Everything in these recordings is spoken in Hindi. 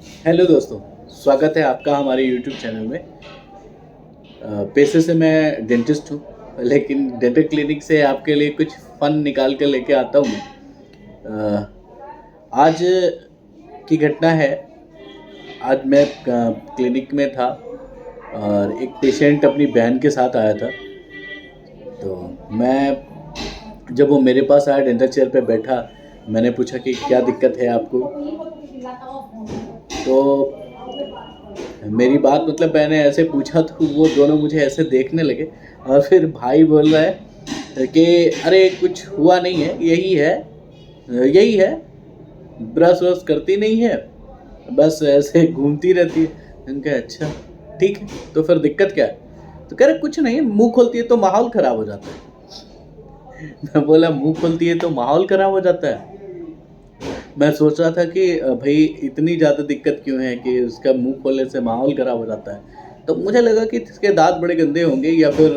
हेलो दोस्तों, स्वागत है आपका हमारे यूट्यूब चैनल में। पेशे से मैं डेंटिस्ट हूँ, लेकिन डेंटल क्लिनिक से आपके लिए कुछ फ़न निकाल कर लेके आता हूँ मैं। आज की घटना है। आज मैं क्लिनिक में था और एक पेशेंट अपनी बहन के साथ आया था। तो जब वो मेरे पास आया, डेंटल चेयर पे बैठा, मैंने पूछा कि क्या दिक्कत है आपको। तो मेरी बात मैंने ऐसे पूछा तो वो दोनों मुझे ऐसे देखने लगे और फिर भाई बोल रहा है कि अरे कुछ हुआ नहीं है, यही है, ब्रश व्रश करती नहीं है, बस ऐसे घूमती रहती है। मैंने कहा अच्छा ठीक है, तो फिर दिक्कत क्या है? तो कह रहे कुछ नहीं है, मुंह खोलती है तो माहौल ख़राब हो जाता है। मैं बोला मुंह खोलती है तो माहौल ख़राब हो जाता है? मैं सोच रहा था कि भाई इतनी ज़्यादा दिक्कत क्यों है कि उसका मुंह खोलने से माहौल ख़राब हो जाता है। तो मुझे लगा कि इसके दांत बड़े गंदे होंगे या फिर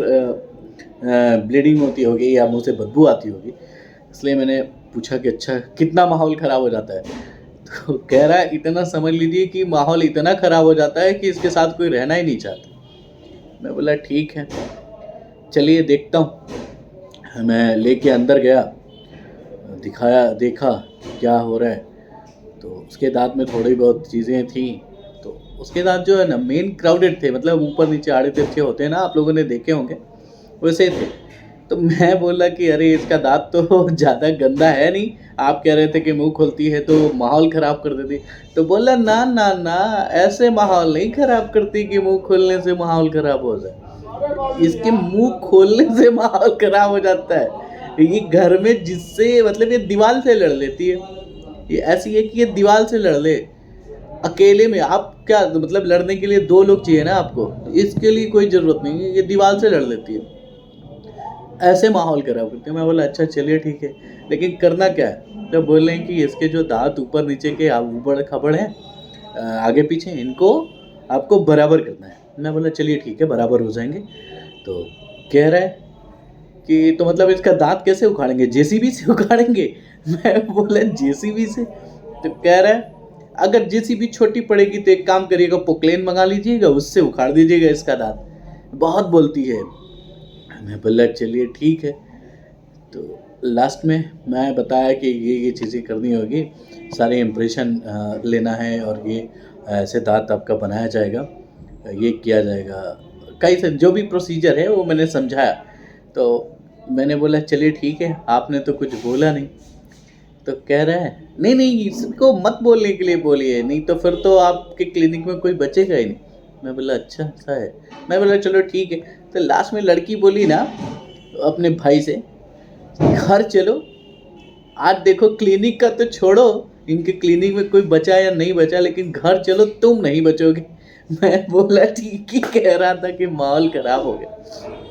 ब्लीडिंग होती होगी या मुंह से बदबू आती होगी, इसलिए मैंने पूछा कि अच्छा कितना माहौल ख़राब हो जाता है? तो कह रहा है इतना समझ लीजिए कि माहौल इतना ख़राब हो जाता है कि इसके साथ कोई रहना ही नहीं चाहता। मैं बोला ठीक है, चलिए देखता हूँ। मैं लेके अंदर गया, देखा क्या हो रहा है। तो उसके दांत में थोड़ी बहुत चीज़ें थी। तो उसके दांत जो है ना मेन क्राउडेड थे, मतलब ऊपर नीचे आड़े तिरछे होते हैं ना, आप लोगों ने देखे होंगे, वैसे थे। तो मैं बोला कि अरे इसका दांत तो ज़्यादा गंदा है नहीं, आप कह रहे थे कि मुंह खोलती है तो माहौल ख़राब कर देती। तो बोला ना ना ना, ऐसे माहौल नहीं ख़राब करती कि मुंह खोलने से माहौल ख़राब हो जाए। इसके मुंह खोलने से माहौल ख़राब हो जाता है। ये घर में जिससे ये दीवार से लड़ लेती है। ये ऐसी है कि ये दीवार से लड़ ले। अकेले में आप क्या लड़ने के लिए दो लोग चाहिए ना आपको, इसके लिए कोई ज़रूरत नहीं है, ये दीवार से लड़ लेती है। ऐसे माहौल खराब करते हैं। मैं बोला अच्छा चलिए ठीक है, लेकिन करना क्या है? तो बोल रहे हैं कि इसके जो दांत ऊपर नीचे के ऊबड़ खबड़ हैं, आगे पीछे, इनको आपको बराबर करना है। मैं बोला चलिए ठीक है, बराबर हो जाएंगे। तो कह रहा है कि तो इसका दांत कैसे उखाड़ेंगे, जेसीबी से उखाड़ेंगे? मैं बोला जेसीबी से? तो कह रहा है अगर जेसीबी छोटी पड़ेगी तो एक काम करिएगा, पोक्लेन मंगा लीजिएगा, उससे उखाड़ दीजिएगा इसका दांत, बहुत बोलती है। मैं बोला चलिए ठीक है। तो लास्ट में मैं बताया कि ये चीज़ें करनी होगी, सारे इम्प्रेशन लेना है और ये ऐसे दांत आपका बनाया जाएगा, ये किया जाएगा, कई से जो भी प्रोसीजर है वो मैंने समझाया। तो मैंने बोला चलिए ठीक है, आपने तो कुछ बोला नहीं। तो कह रहा है नहीं नहीं, इसको मत बोलने के लिए बोलिए, नहीं तो फिर तो आपके क्लिनिक में कोई बचेगा ही नहीं। मैं बोला अच्छा ऐसा है। मैं बोला चलो ठीक है। तो लास्ट में लड़की बोली ना अपने भाई से, घर चलो, आज देखो क्लिनिक का तो छोड़ो, इनके क्लिनिक में कोई बचा या नहीं बचा, लेकिन घर चलो तुम नहीं बचोगे। मैं बोला ठीक ही कह रहा था कि माहौल ख़राब हो गया।